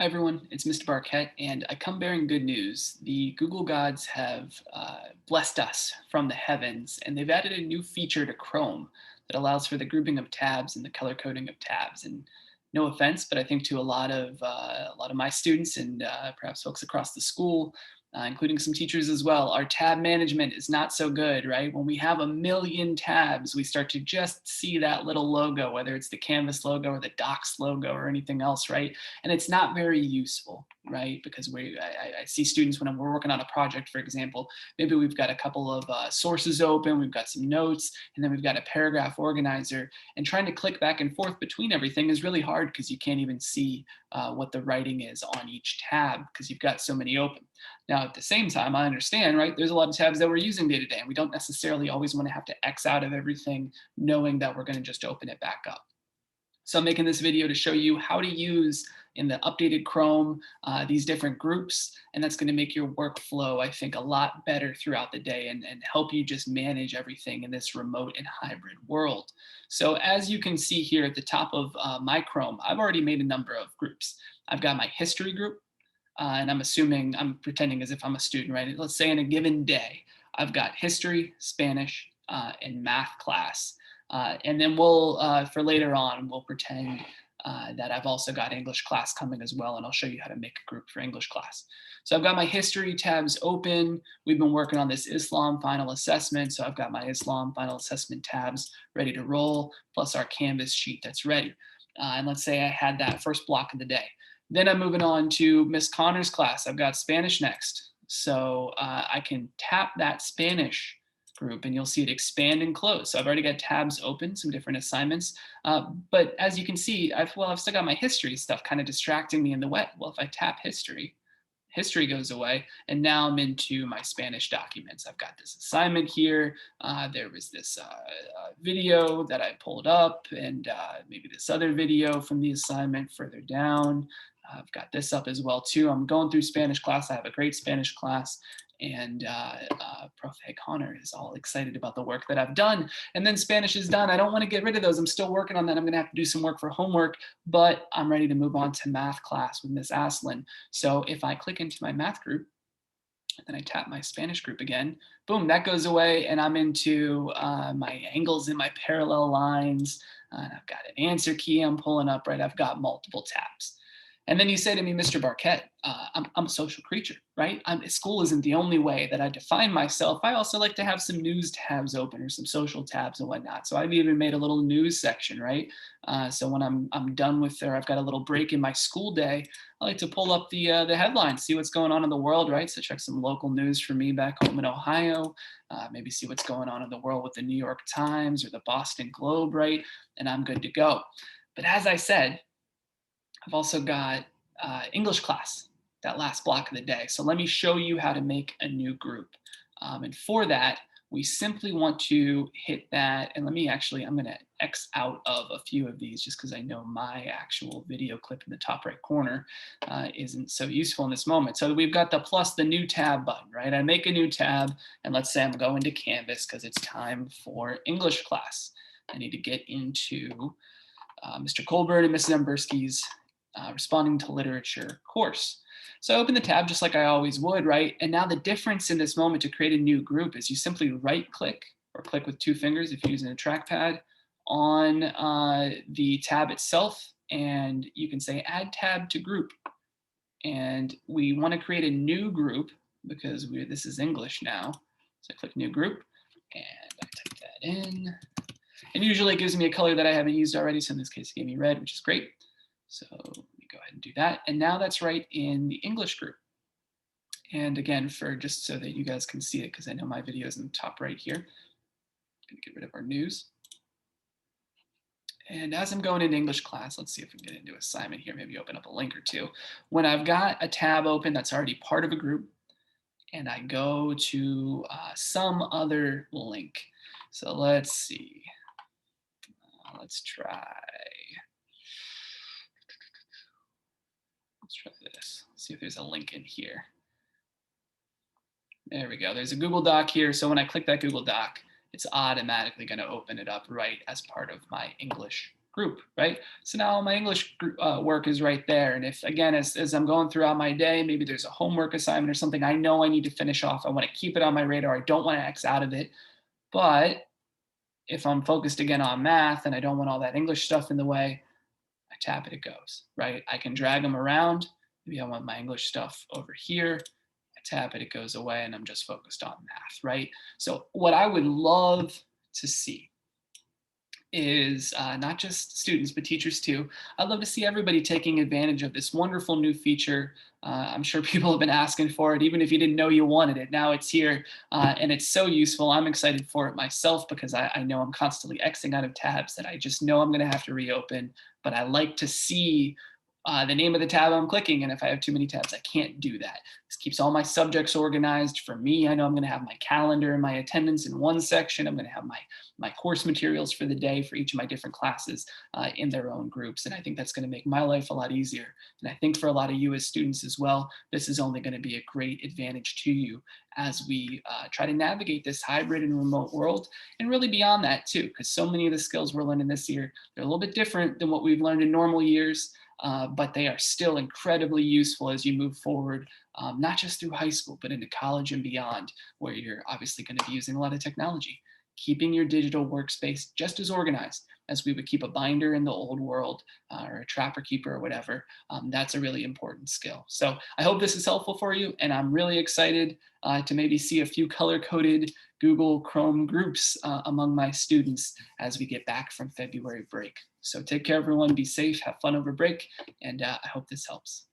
Hi everyone, it's Mr. Barquette, and I come bearing good news. The Google gods have blessed us from the heavens, and they've added a new feature to Chrome that allows for the grouping of tabs and the color coding of tabs. And no offense, but I think to a lot of my students and perhaps folks across the school, including some teachers as well, our tab management is not so good, right? When we have a million tabs, we start to just see that little logo, whether it's the Canvas logo or the Docs logo or anything else, right? And it's not very useful, right? Because I see students when we're working on a project, for example, maybe we've got a couple of sources open, we've got some notes, and then we've got a paragraph organizer, and trying to click back and forth between everything is really hard because you can't even see what the writing is on each tab because you've got so many open. Now, at the same time, I understand, right? There's a lot of tabs that we're using day to day, and we don't necessarily always want to have to X out of everything, knowing that we're going to just open it back up. So I'm making this video to show you how to use in the updated Chrome these different groups, and that's going to make your workflow, I think, a lot better throughout the day and help you just manage everything in this remote and hybrid world. So as you can see here at the top of my Chrome, I've already made a number of groups. I've got my history group, and I'm pretending as if I'm a student, right? Let's say in a given day, I've got history, Spanish, and math class. And then for later on, we'll pretend that I've also got English class coming as well, and I'll show you how to make a group for English class. So I've got my history tabs open. We've been working on this Islam final assessment, so I've got my Islam final assessment tabs ready to roll, plus our Canvas sheet that's ready. And let's say I had that first block of the day. Then I'm moving on to Miss Connor's class. I've got Spanish next. So I can tap that Spanish group and you'll see it expand and close. So I've already got tabs open, some different assignments. But as you can see, I've still got my history stuff kind of distracting me in the wet. Well, if I tap history, history goes away. And now I'm into my Spanish documents. I've got this assignment here. There was this video that I pulled up and maybe this other video from the assignment further down. I've got this up as well too. I'm going through Spanish class. I have a great Spanish class, and Prof. Connor is all excited about the work that I've done. And then Spanish is done. I don't want to get rid of those. I'm still working on that. I'm going to have to do some work for homework, but I'm ready to move on to math class with Miss Aslin. So if I click into my math group, and then I tap my Spanish group again, boom, that goes away, and I'm into my angles and my parallel lines. And I've got an answer key I'm pulling up, right? I've got multiple tabs. And then you say to me, Mr. Barquette, I'm a social creature, right? School isn't the only way that I define myself. I also like to have some news tabs open or some social tabs and whatnot. So I've even made a little news section, right? So when I'm done with there, I've got a little break in my school day. I like to pull up the headlines, see what's going on in the world, right? So check some local news for me back home in Ohio. Maybe see what's going on in the world with the New York Times or the Boston Globe, right? And I'm good to go. But as I said, I've also got English class, that last block of the day. So let me show you how to make a new group. And for that, we simply want to hit that. And I'm going to X out of a few of these just because I know my actual video clip in the top right corner isn't so useful in this moment. So we've got the plus the new tab button, right? I make a new tab, and let's say I'm going to Canvas because it's time for English class. I need to get into Mr. Colburn and Mrs. Embersky's responding to literature course. So I open the tab just like I always would, right? And now the difference in this moment to create a new group is you simply right click or click with two fingers if you're using a trackpad on the tab itself, and you can say add tab to group. And we want to create a new group because this is English now. So I click new group and I type that in. And usually it gives me a color that I haven't used already. So in this case, it gave me red, which is great. So let me go ahead and do that. And now that's right in the English group. And again, for just so that you guys can see it, because I know my video is in the top right here, I'm going to get rid of our news. And as I'm going into English class, let's see if we can get into assignment here, maybe open up a link or two. When I've got a tab open that's already part of a group, and I go to some other link. So let's see. Let's try this. Let's see if there's a link in here. There we go. There's a Google Doc here. So when I click that Google Doc, it's automatically going to open it up right as part of my English group, right? So now my English work is right there. And if, again, as I'm going throughout my day, maybe there's a homework assignment or something I know I need to finish off. I want to keep it on my radar. I don't want to X out of it. But if I'm focused again on math and I don't want all that English stuff in the way, I tap it, it goes, right? I can drag them around. Maybe I want my English stuff over here. I tap it, it goes away, and I'm just focused on math, right? So what I would love to see is not just students, but teachers too. I'd love to see everybody taking advantage of this wonderful new feature. I'm sure people have been asking for it, even if you didn't know you wanted it. Now it's here, and it's so useful. I'm excited for it myself because I know I'm constantly Xing out of tabs that I just know I'm going to have to reopen, but I like to see the name of the tab I'm clicking. And if I have too many tabs, I can't do that. This keeps all my subjects organized. For me, I know I'm going to have my calendar and my attendance in one section. I'm going to have my course materials for the day for each of my different classes in their own groups. And I think that's going to make my life a lot easier. And I think for a lot of you as students as well, this is only going to be a great advantage to you as we try to navigate this hybrid and remote world, and really beyond that too, because so many of the skills we're learning this year, they're a little bit different than what we've learned in normal years. But they are still incredibly useful as you move forward, not just through high school, but into college and beyond, where you're obviously going to be using a lot of technology. Keeping your digital workspace just as organized as we would keep a binder in the old world or a trapper keeper or whatever. That's a really important skill. So I hope this is helpful for you, and I'm really excited to maybe see a few color-coded Google Chrome groups among my students as we get back from February break. So take care, everyone. Be safe. Have fun over break. And I hope this helps.